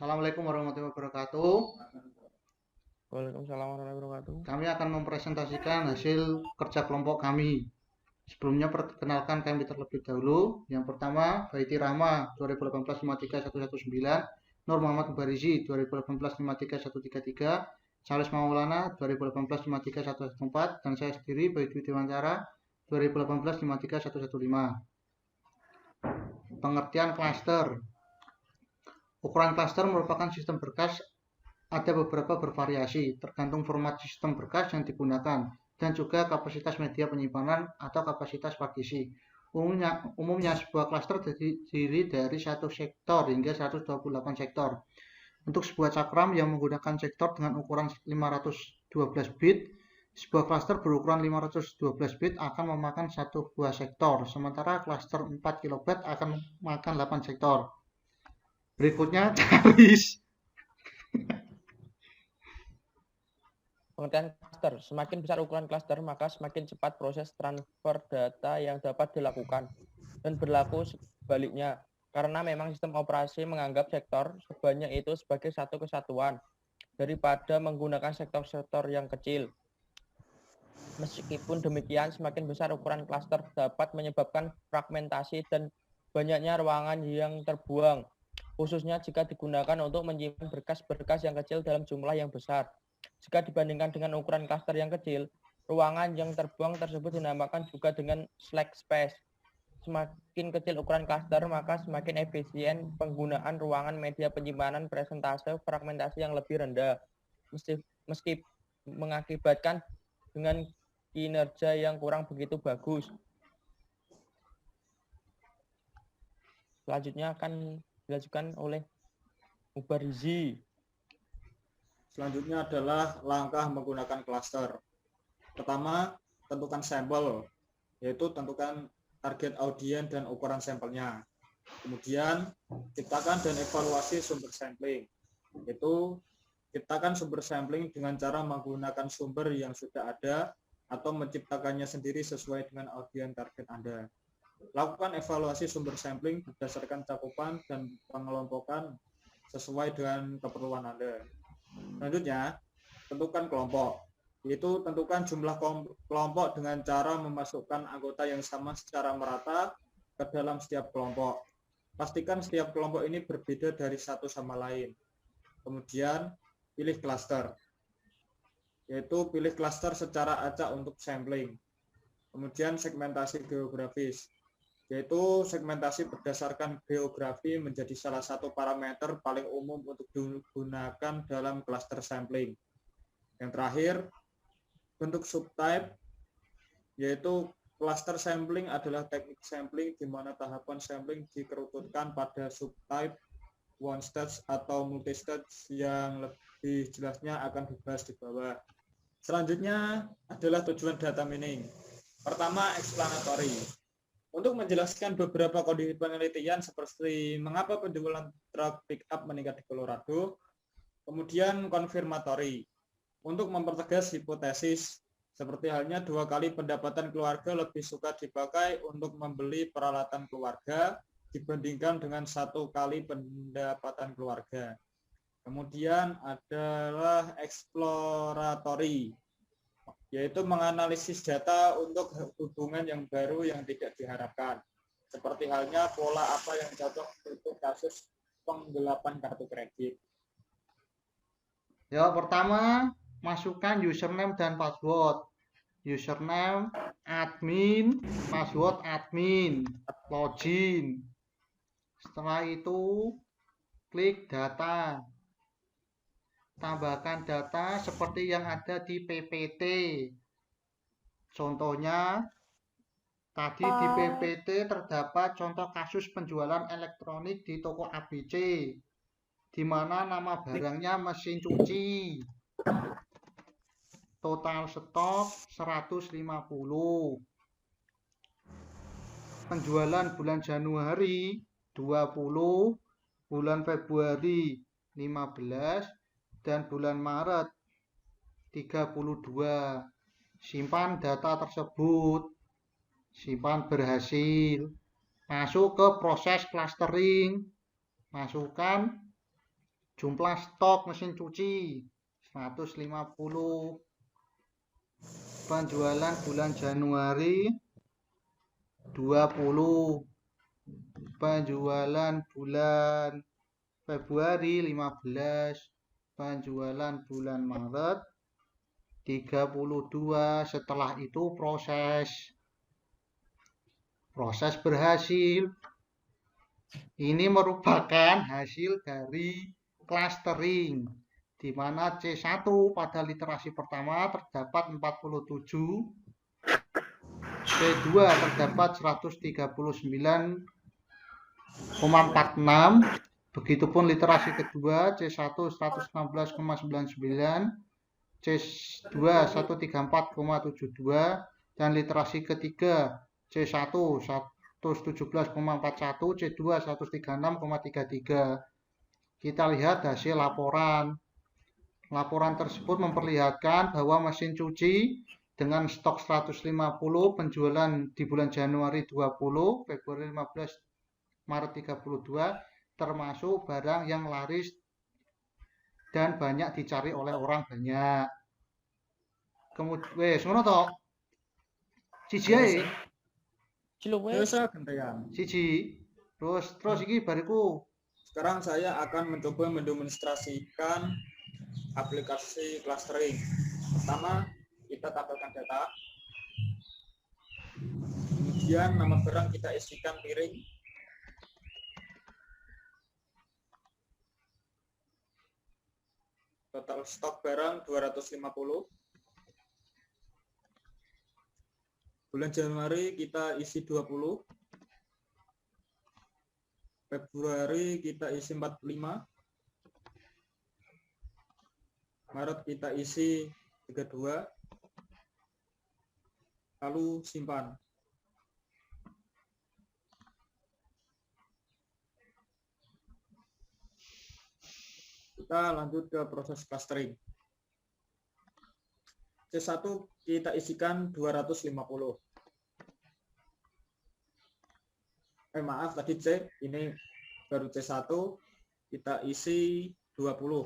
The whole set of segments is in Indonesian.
Assalamualaikum warahmatullahi wabarakatuh. Waalaikumsalam warahmatullahi wabarakatuh. Kami akan mempresentasikan hasil kerja kelompok kami. Sebelumnya perkenalkan kami terlebih dahulu. Yang pertama, Baiti Rahma 2018 53119, Nur Muhammad Barizi 2018 53133, Charles Maulana 2018 53114, dan saya sendiri Baiti Dewantara 2018 53115. Pengertian klaster. Ukuran klaster merupakan sistem berkas. Ada beberapa bervariasi, tergantung format sistem berkas yang digunakan, dan juga kapasitas media penyimpanan atau kapasitas partisi. Umumnya sebuah klaster terdiri dari satu sektor hingga 128 sektor. Untuk sebuah cakram yang menggunakan sektor dengan ukuran 512 bit, sebuah klaster berukuran 512 bit akan memakan satu buah sektor, sementara klaster 4 kilobyte akan memakan 8 sektor. Berikutnya, Charis. Pengertian klaster. Semakin besar ukuran klaster, maka semakin cepat proses transfer data yang dapat dilakukan. Dan berlaku sebaliknya, karena memang sistem operasi menganggap sektor sebanyak itu sebagai satu kesatuan, daripada menggunakan sektor-sektor yang kecil. Meskipun demikian, semakin besar ukuran klaster dapat menyebabkan fragmentasi dan banyaknya ruangan yang terbuang, khususnya jika digunakan untuk menyimpan berkas-berkas yang kecil dalam jumlah yang besar. Jika dibandingkan dengan ukuran klaster yang kecil, ruangan yang terbuang tersebut dinamakan juga dengan slack space. Semakin kecil ukuran klaster, maka semakin efisien penggunaan ruangan media penyimpanan presentase fragmentasi yang lebih rendah, meski mengakibatkan dengan kinerja yang kurang begitu bagus. Selanjutnya akan dilanjutkan oleh Mubarizi. Selanjutnya adalah langkah menggunakan klaster. Pertama, tentukan sampel, yaitu tentukan target audien dan ukuran sampelnya. Kemudian, ciptakan dan evaluasi sumber sampling, yaitu ciptakan sumber sampling dengan cara menggunakan sumber yang sudah ada atau menciptakannya sendiri sesuai dengan audien target Anda. Lakukan evaluasi sumber sampling berdasarkan cakupan dan pengelompokan sesuai dengan keperluan Anda. Selanjutnya, tentukan kelompok, yaitu tentukan jumlah kelompok dengan cara memasukkan anggota yang sama secara merata ke dalam setiap kelompok. Pastikan setiap kelompok ini berbeda dari satu sama lain. Kemudian, pilih klaster, yaitu pilih klaster secara acak untuk sampling. Kemudian, segmentasi geografis, yaitu segmentasi berdasarkan geografi menjadi salah satu parameter paling umum untuk digunakan dalam klaster sampling. Yang terakhir, bentuk subtype, yaitu klaster sampling adalah teknik sampling di mana tahapan sampling dikerututkan pada subtype one stage atau multi stage yang lebih jelasnya akan dibahas di bawah. Selanjutnya adalah tujuan data mining. Pertama, explanatory. Untuk menjelaskan beberapa kondisi penelitian seperti mengapa penjualan truk pickup meningkat di Colorado. Kemudian konfirmatory, untuk mempertegas hipotesis, seperti halnya 2 kali pendapatan keluarga lebih suka dipakai untuk membeli peralatan keluarga dibandingkan dengan 1 kali pendapatan keluarga. Kemudian adalah exploratory, yaitu menganalisis data untuk hubungan yang baru yang tidak diharapkan. Seperti halnya pola apa yang cocok untuk kasus penggelapan kartu kredit. Ya, pertama, masukkan username dan password. Username admin, password admin, login. Setelah itu, klik data. Tambahkan data seperti yang ada di PPT. Contohnya, tadi di PPT terdapat contoh kasus penjualan elektronik di toko ABC, di mana nama barangnya mesin cuci. Total stok 150. Penjualan bulan Januari 20, bulan Februari 15, dan bulan Maret 32. Simpan data tersebut. Simpan berhasil. Masuk ke proses clustering. Masukkan Jumlah stok mesin cuci 150. Penjualan bulan Januari 20. Penjualan bulan Februari 15. Penjualan bulan Maret 32. Setelah itu proses berhasil. Ini merupakan hasil dari clustering, di mana C1 pada literasi pertama terdapat 47, C2 terdapat 139,46, begitupun literasi kedua C1 116,99, C2 134,72, dan literasi ketiga C1 117,41, C2 136,33. Kita lihat hasil laporan. Laporan tersebut memperlihatkan bahwa mesin cuci dengan stok 150 penjualan di bulan Januari 20, Februari 15, Maret 32 termasuk barang yang laris dan banyak dicari oleh orang banyak. Kemudian wes ngono to. Siji ae. Siji. Terus iki bariku. Sekarang saya akan mencoba mendemonstrasikan aplikasi clustering. Pertama, kita tampilkan data. Kemudian nama barang kita isikan piring. Total stok barang 250. Bulan Januari kita isi 20. Februari kita isi 45. Maret kita isi 32. Lalu simpan. Kita lanjut ke proses clustering. C1 kita isikan 250. Maaf, tadi C, ini baru C1, kita isi 20.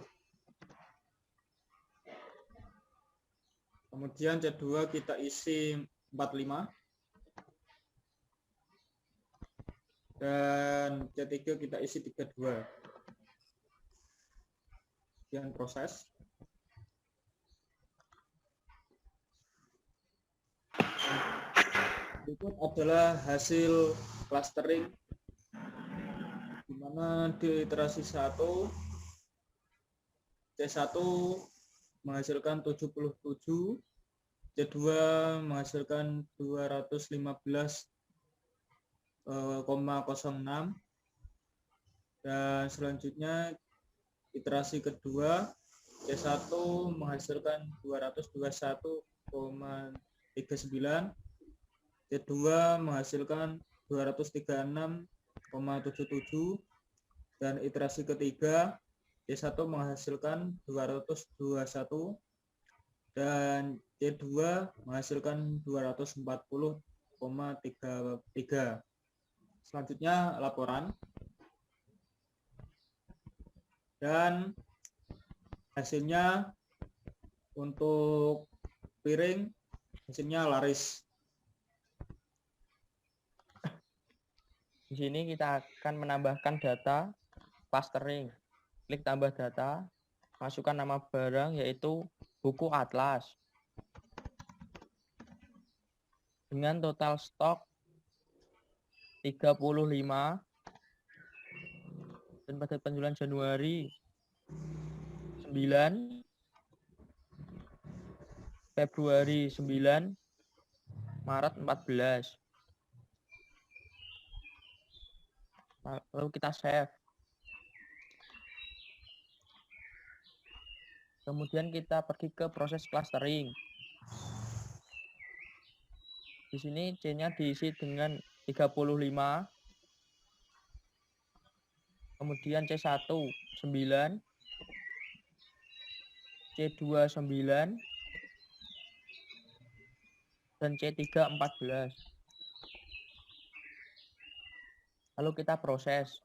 Kemudian C2 kita isi 45. Dan C3 kita isi 32. Kemudian proses. Berikut adalah hasil clustering, di mana di iterasi 1 C1 menghasilkan 77, C2 menghasilkan 215,06, dan selanjutnya iterasi kedua C1 menghasilkan 221,39, C2 menghasilkan 236,77, dan iterasi ketiga C1 menghasilkan 221 dan C2 menghasilkan 240,33. Selanjutnya laporan. Dan hasilnya untuk piring hasilnya laris. Di sini kita akan menambahkan data clustering. Klik tambah data, masukkan nama barang yaitu buku atlas. Dengan total stok 35 dan pada penjualan Januari 9, Februari 9, Maret 14. Lalu kita save. Kemudian kita pergi ke proses clustering. Di sini C-nya diisi dengan 35. Kemudian C1 9, C2 9, dan C3 14. Lalu kita proses.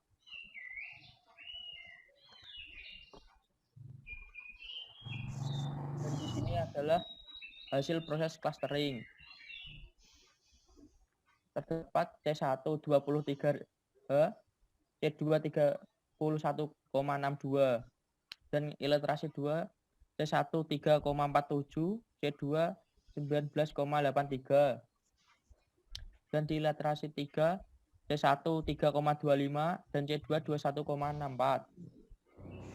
hasil proses clustering. Terdapat C1 23 C2 31,62 dan iliterasi 2 C1 3,47, C2 19,83 dan di literasi 3 C1 3,25 dan C2 21,64.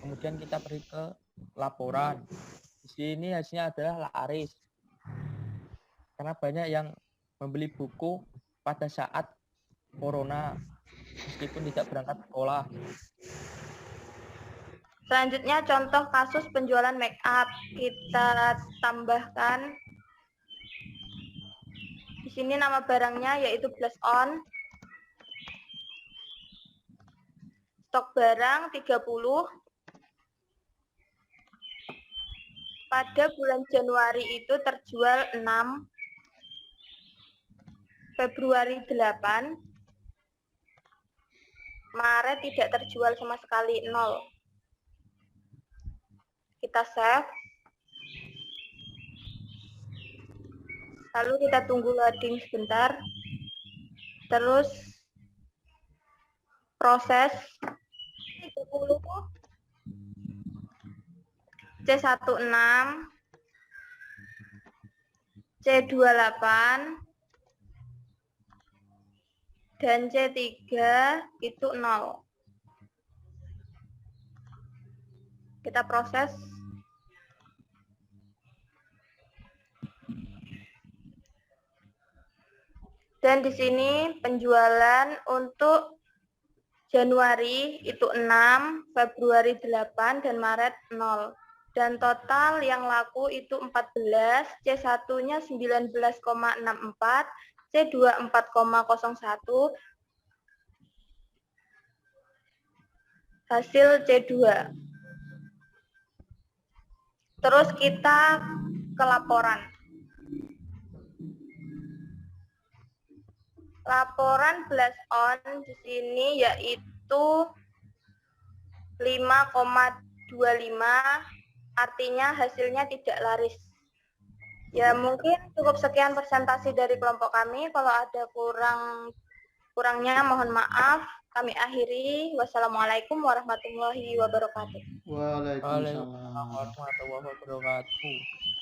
Kemudian kita pergi ke laporan. Di sini hasilnya adalah laris. Karena banyak yang membeli buku pada saat corona meskipun tidak berangkat sekolah. Selanjutnya contoh kasus penjualan make up. Kita tambahkan di sini nama barangnya yaitu Blush On. Stok barang 30. Pada bulan Januari itu terjual 6. Februari 8. Maret tidak terjual sama sekali 0. Kita save. Lalu kita tunggu loading sebentar. Terus proses 30 C16 C28 dan C3 itu 0. Kita proses. Dan di sini penjualan untuk Januari itu 6, Februari 8, dan Maret 0. Dan total yang laku itu 14, C1-nya 19,64, C2 4,01, hasil C2. Terus kita ke laporan. Laporan Blush On di sini yaitu 5,25, artinya hasilnya tidak laris. Ya mungkin cukup sekian presentasi dari kelompok kami. Kalau ada kurangnya mohon maaf. Kami akhiri. Wassalamualaikum warahmatullahi wabarakatuh. Waalaikumsalam. Waalaikumsalam warahmatullahi wabarakatuh.